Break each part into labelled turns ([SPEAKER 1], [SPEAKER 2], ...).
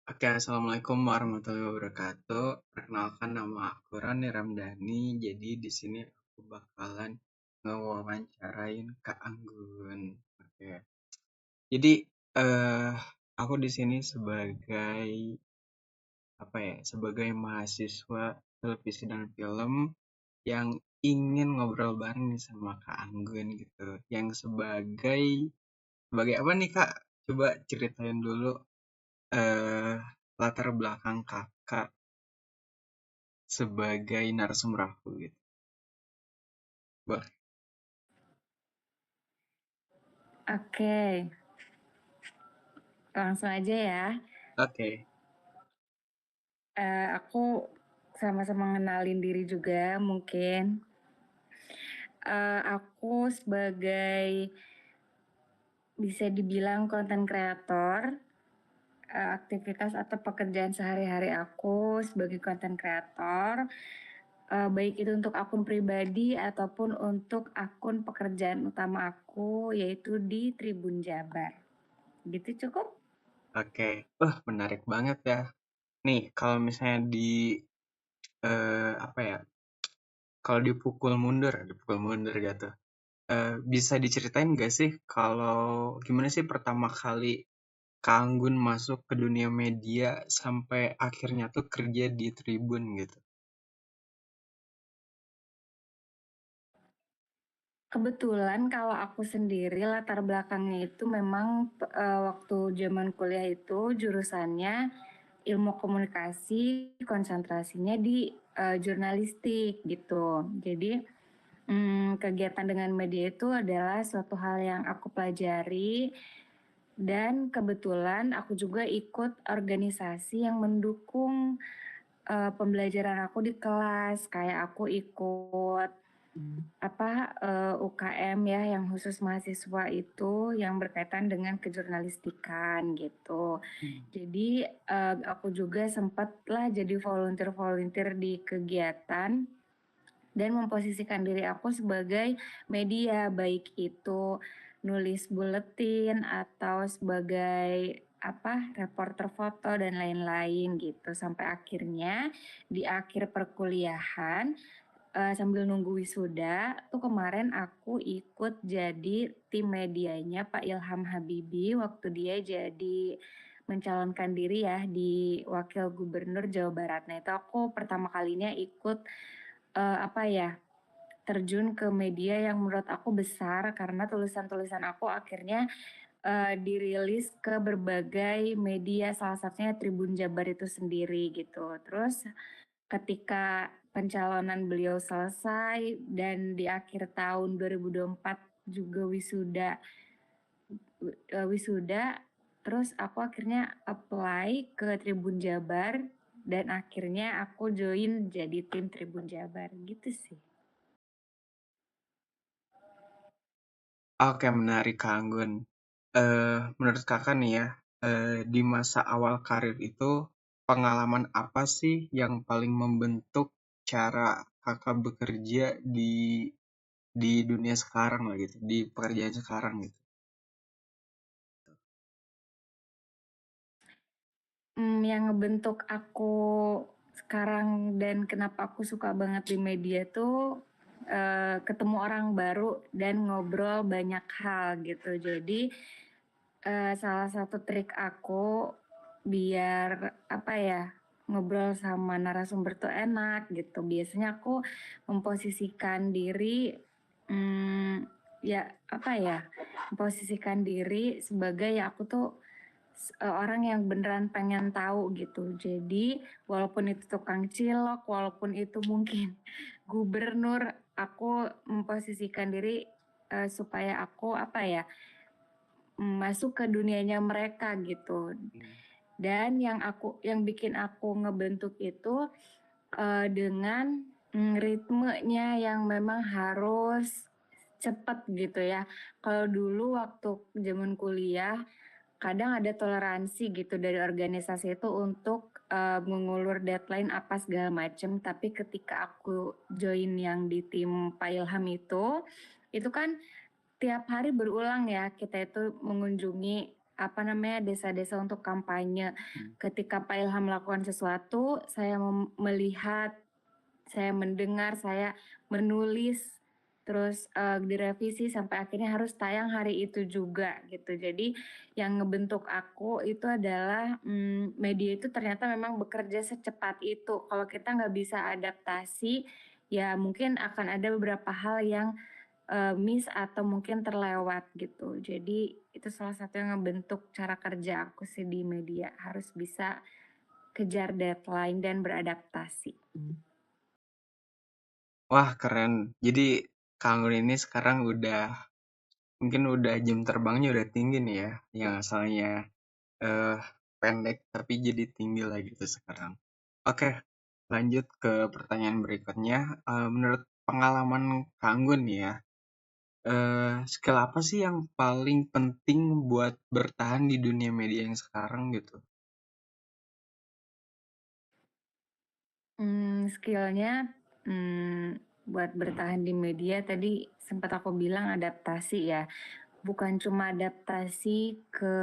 [SPEAKER 1] Oke, assalamualaikum warahmatullahi wabarakatuh. Perkenalkan nama aku Rani Ramdhani. Jadi di sini aku bakalan ngewawancarain Kak Anggun. Oke. Jadi eh aku di sini sebagai apa ya? Sebagai mahasiswa televisi dan film yang ingin ngobrol bareng nih sama Kak Anggun gitu. Yang sebagai apa nih Kak? Coba ceritain dulu eh latar belakang Kakak sebagai narasumber aku gitu. Boleh.
[SPEAKER 2] Oke, langsung aja ya.
[SPEAKER 1] Oke.
[SPEAKER 2] Aku sama-sama ngenalin diri juga mungkin. Aku sebagai bisa dibilang konten kreator, aktivitas atau pekerjaan sehari-hari aku sebagai konten kreator, baik itu untuk akun pribadi ataupun untuk akun pekerjaan utama aku yaitu di Tribun Jabar. Gitu cukup?
[SPEAKER 1] Oke. Menarik banget ya. Nih, kalau misalnya apa ya? Kalau dipukul mundur gitu. Bisa diceritain gak sih kalau gimana sih pertama kali Kak Anggun masuk ke dunia media sampai akhirnya tuh kerja di Tribun gitu.
[SPEAKER 2] Kebetulan kalau aku sendiri latar belakangnya itu memang waktu zaman kuliah itu jurusannya ilmu komunikasi, konsentrasinya di jurnalistik gitu. Jadi kegiatan dengan media itu adalah suatu hal yang aku pelajari dan kebetulan aku juga ikut organisasi yang mendukung pembelajaran aku di kelas. Kayak aku ikut UKM ya yang khusus mahasiswa itu yang berkaitan dengan kejurnalistikan gitu. Jadi aku juga sempatlah jadi volunteer-volunteer di kegiatan dan memposisikan diri aku sebagai media, baik itu nulis buletin atau sebagai reporter foto dan lain-lain gitu. Sampai akhirnya di akhir perkuliahan sambil nunggu wisuda tuh kemarin aku ikut jadi tim medianya Pak Ilham Habibie waktu dia jadi mencalonkan diri ya di Wakil Gubernur Jawa Barat. Nah itu aku pertama kalinya ikut terjun ke media yang menurut aku besar karena tulisan-tulisan aku akhirnya dirilis ke berbagai media, salah satunya Tribun Jabar itu sendiri gitu. Terus ketika pencalonan beliau selesai dan di akhir tahun 2024 juga wisuda, terus aku akhirnya apply ke Tribun Jabar dan akhirnya aku join jadi tim Tribun Jabar gitu sih.
[SPEAKER 1] Oke, menarik Kak Anggun. Menurut Kakak nih ya, di masa awal karir itu pengalaman apa sih yang paling membentuk cara Kakak bekerja di dunia sekarang lah gitu, di pekerjaan sekarang gitu?
[SPEAKER 2] Yang ngebentuk aku sekarang dan kenapa aku suka banget di media tuh ketemu orang baru dan ngobrol banyak hal gitu. Jadi salah satu trik aku biar ngobrol sama narasumber tuh enak gitu. Biasanya aku memposisikan diri hmm, ya apa ya memposisikan diri sebagai ya aku tuh orang yang beneran pengen tahu gitu. Jadi walaupun itu tukang cilok, walaupun itu mungkin gubernur, aku memposisikan diri supaya aku masuk ke dunianya mereka gitu. Dan yang bikin aku ngebentuk itu dengan ritmenya yang memang harus cepet gitu ya. Kalau dulu waktu zaman kuliah kadang ada toleransi gitu dari organisasi itu untuk mengulur deadline apa segala macem. Tapi ketika aku join yang di tim Pak Ilham itu kan tiap hari berulang ya kita itu mengunjungi. apa namanya, desa-desa untuk kampanye. Ketika Pak Ilham melakukan sesuatu, saya melihat, saya mendengar, saya menulis, terus direvisi sampai akhirnya harus tayang hari itu juga gitu. Jadi yang ngebentuk aku itu adalah media itu ternyata memang bekerja secepat itu. Kalau kita nggak bisa adaptasi, ya mungkin akan ada beberapa hal yang miss atau mungkin terlewat gitu. Jadi itu salah satu yang ngebentuk cara kerja aku sih di media. Harus bisa kejar deadline dan beradaptasi.
[SPEAKER 1] Wah, keren. Jadi Kak Anggun ini sekarang mungkin udah jam terbangnya udah tinggi nih ya. Yang asalnya eh pendek tapi jadi tinggi lah gitu sekarang. Oke, lanjut ke pertanyaan berikutnya. Menurut pengalaman Kak Anggun nih ya, skill apa sih yang paling penting buat bertahan di dunia media yang sekarang gitu?
[SPEAKER 2] Skillnya buat bertahan di media tadi sempat aku bilang adaptasi ya. Bukan cuma adaptasi ke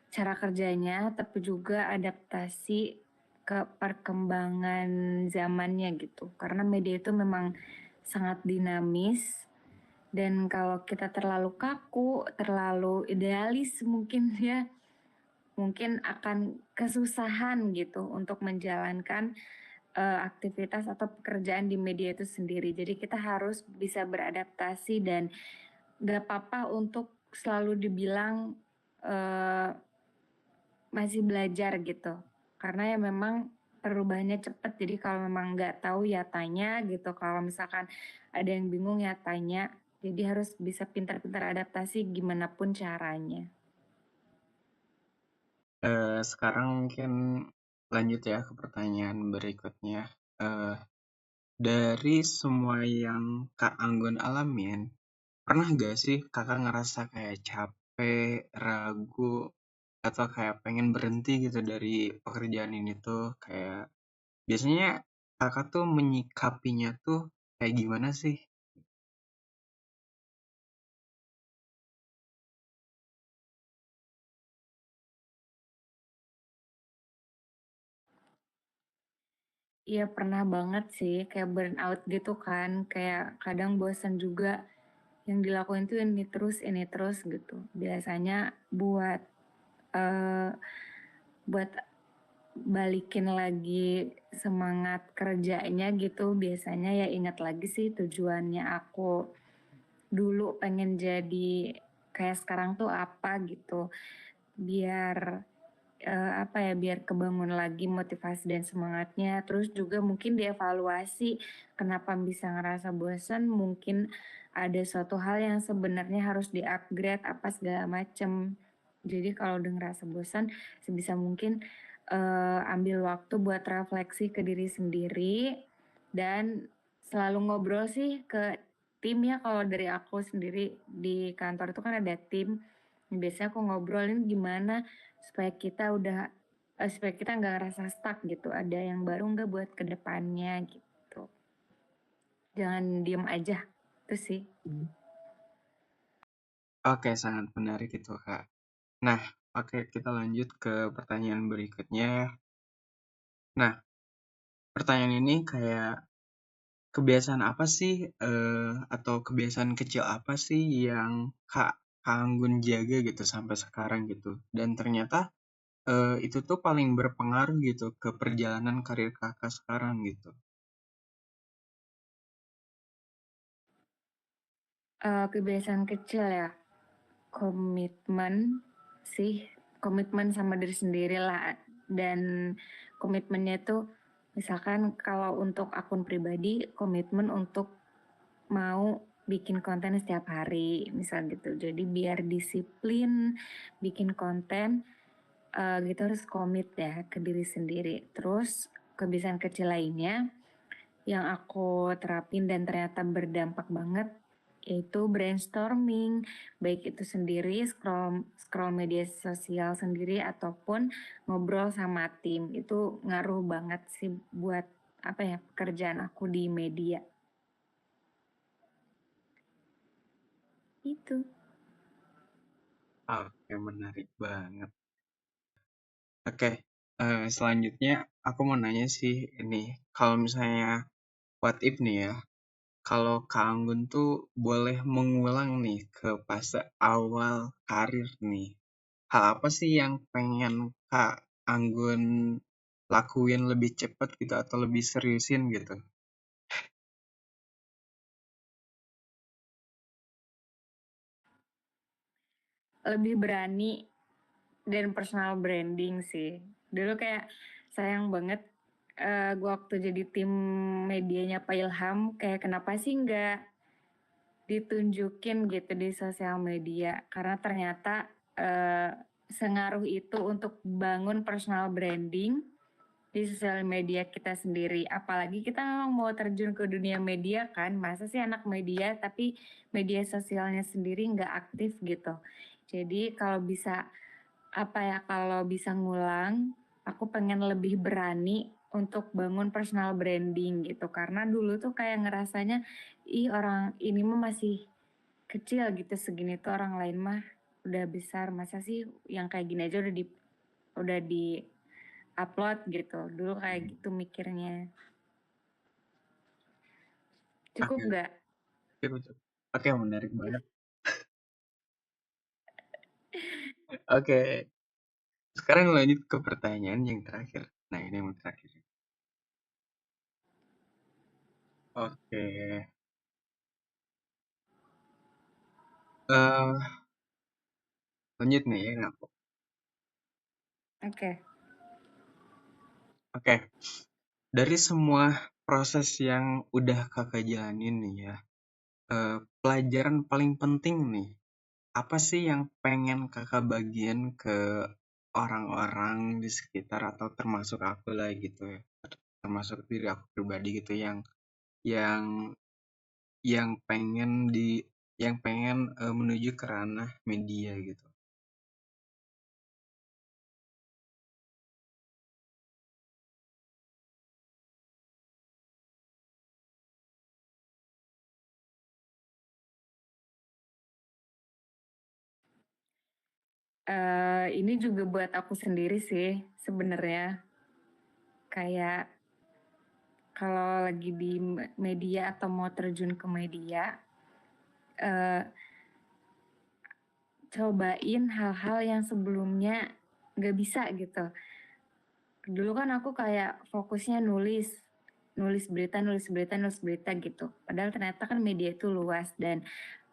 [SPEAKER 2] cara kerjanya, tapi juga adaptasi ke perkembangan zamannya gitu. Karena media itu memang sangat dinamis, dan kalau kita terlalu kaku, terlalu idealis mungkin ya, mungkin akan kesusahan gitu untuk menjalankan aktivitas atau pekerjaan di media itu sendiri. Jadi kita harus bisa beradaptasi dan gak apa-apa untuk selalu dibilang masih belajar gitu. Karena ya memang perubahannya cepat. Jadi kalau memang nggak tahu ya tanya gitu. Kalau misalkan ada yang bingung ya tanya. Jadi harus bisa pintar-pintar adaptasi gimana pun caranya.
[SPEAKER 1] Sekarang mungkin lanjut ya ke pertanyaan berikutnya. Eh, dari semua yang Kak Anggun alamin, pernah gak sih kakak ngerasa kayak capek, ragu, atau kayak pengen berhenti gitu dari pekerjaan ini tuh? Kayak biasanya kakak tuh menyikapinya tuh kayak gimana sih?
[SPEAKER 2] Iya pernah banget sih kayak burnout gitu kan. Kayak kadang bosan juga yang dilakuin tuh ini terus gitu. Biasanya eh, buat balikin lagi semangat kerjanya gitu, biasanya ya ingat lagi sih tujuannya aku dulu pengen jadi kayak sekarang tuh apa gitu, biar apa ya, biar kebangun lagi motivasi dan semangatnya. Terus juga mungkin dievaluasi kenapa bisa ngerasa bosan, mungkin ada suatu hal yang sebenarnya harus di-upgrade apa segala macem. Jadi kalau udah ngerasa bosan, sebisa mungkin ambil waktu buat refleksi ke diri sendiri dan selalu ngobrol sih ke tim ya. Kalau dari aku sendiri di kantor itu kan ada tim. Biasanya aku ngobrolin gimana supaya kita nggak ngerasa stuck gitu. Ada yang baru nggak buat kedepannya gitu. Jangan diem aja. Itu sih.
[SPEAKER 1] Oke, sangat menarik itu kak. Nah, oke kita lanjut ke pertanyaan berikutnya. Nah, pertanyaan ini kayak kebiasaan apa sih atau kebiasaan kecil apa sih yang Kak Anggun jaga gitu sampai sekarang gitu dan ternyata itu tuh paling berpengaruh gitu ke perjalanan karir kakak sekarang gitu.
[SPEAKER 2] Kebiasaan kecil ya. Komitmen sih. Komitmen sama diri sendiri lah. Dan komitmennya itu misalkan kalau untuk akun pribadi, komitmen untuk mau bikin konten setiap hari misal gitu. Jadi biar disiplin bikin konten, gitu harus komit ya ke diri sendiri. Terus kebiasaan kecil lainnya yang aku terapin dan ternyata berdampak banget yaitu brainstorming, baik itu sendiri scroll scroll media sosial sendiri ataupun ngobrol sama tim. Itu ngaruh banget sih buat apa ya, pekerjaan aku di media. Itu.
[SPEAKER 1] Oke, menarik banget. Oke, selanjutnya aku mau nanya sih ini, kalau misalnya what if nih ya, kalau Kak Anggun tuh boleh mengulang nih ke fase awal karir nih, hal apa sih yang pengen Kak Anggun lakuin lebih cepat gitu atau lebih seriusin gitu?
[SPEAKER 2] Lebih berani dan personal branding sih. Dulu kayak sayang banget gua waktu jadi tim medianya Pak Ilham, kayak kenapa sih nggak ditunjukin gitu di sosial media, karena ternyata sengaruh itu untuk bangun personal branding di sosial media kita sendiri. Apalagi kita memang mau terjun ke dunia media kan, masa sih anak media tapi media sosialnya sendiri nggak aktif gitu. Jadi kalau bisa kalau bisa ngulang, aku pengen lebih berani untuk bangun personal branding gitu. Karena dulu tuh kayak ngerasanya, ih orang ini mah masih kecil gitu, segini tuh orang lain mah udah besar. Masa sih yang kayak gini aja udah di upload gitu. Dulu kayak gitu mikirnya. Cukup
[SPEAKER 1] Oke,
[SPEAKER 2] nggak?
[SPEAKER 1] oke, oke, menarik banget. Oke, sekarang lanjut ke pertanyaan yang terakhir. Nah, ini yang terakhir. Oke, lanjut nih ya.
[SPEAKER 2] Oke.
[SPEAKER 1] Oke, dari semua proses yang udah kakak jalanin nih ya, pelajaran paling penting nih, apa sih yang pengen kakak bagiin ke orang-orang di sekitar atau termasuk aku lah gitu ya, termasuk diri aku pribadi gitu yang yang pengen menuju ke ranah media gitu.
[SPEAKER 2] Ini juga buat aku sendiri sih sebenarnya. Kayak kalau lagi di media atau mau terjun ke media, eh, cobain hal-hal yang sebelumnya nggak bisa gitu. Dulu kan aku kayak fokusnya nulis berita, nulis berita, nulis berita gitu. Padahal ternyata kan media itu luas dan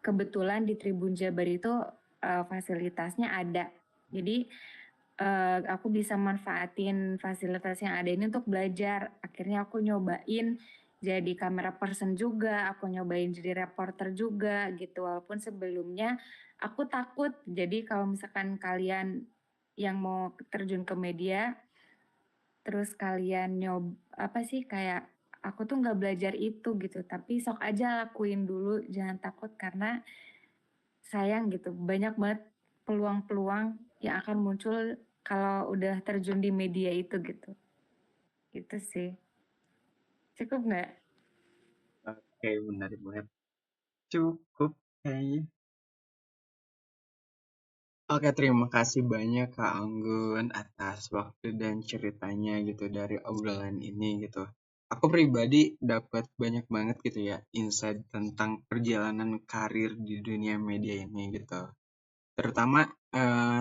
[SPEAKER 2] kebetulan di Tribun Jabar itu fasilitasnya ada. Jadi aku bisa manfaatin fasilitas yang ada ini untuk belajar. Akhirnya aku nyobain jadi kamera person juga, aku nyobain jadi reporter juga gitu. Walaupun sebelumnya aku takut. Jadi kalau misalkan kalian yang mau terjun ke media, terus kalian apa sih kayak aku tuh nggak belajar itu gitu, tapi sok aja lakuin dulu, jangan takut karena sayang gitu, banyak banget peluang-peluang yang akan muncul kalau udah terjun di media itu gitu. Gitu sih. Cukup nggak?
[SPEAKER 1] Oke, menarik banget. Cukup kayaknya. Oke, terima kasih banyak Kak Anggun atas waktu dan ceritanya gitu dari obrolan ini gitu. Aku pribadi dapat banyak banget gitu ya insight tentang perjalanan karir di dunia media ini gitu. Terutama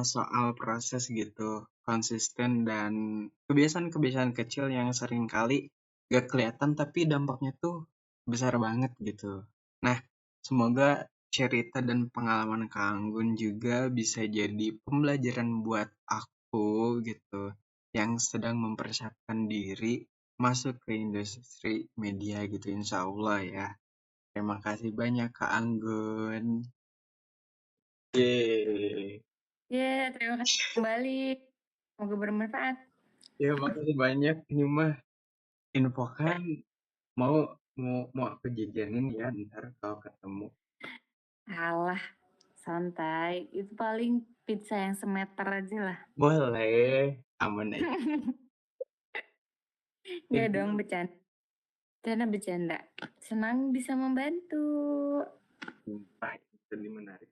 [SPEAKER 1] soal proses gitu, konsisten dan kebiasaan-kebiasaan kecil yang sering kali gak kelihatan tapi dampaknya tuh besar banget gitu. Nah, semoga cerita dan pengalaman Kak Anggun juga bisa jadi pembelajaran buat aku gitu yang sedang mempersiapkan diri masuk ke industri media gitu insya Allah ya. Terima kasih banyak Kak Anggun. Yeay.
[SPEAKER 2] Ya, terima kasih kembali. Semoga bermanfaat.
[SPEAKER 1] Ya, makasih banyak. Ini mah info kan mau mau mau aku jajanin ya ntar kalau ketemu.
[SPEAKER 2] Alah, santai. Itu paling pizza yang semeter aja lah.
[SPEAKER 1] Boleh, aman aja.
[SPEAKER 2] Nggak
[SPEAKER 1] Thank
[SPEAKER 2] dong,
[SPEAKER 1] you.
[SPEAKER 2] bercanda. Bercanda, bercanda. Senang bisa membantu.
[SPEAKER 1] Sumpah, itu menarik.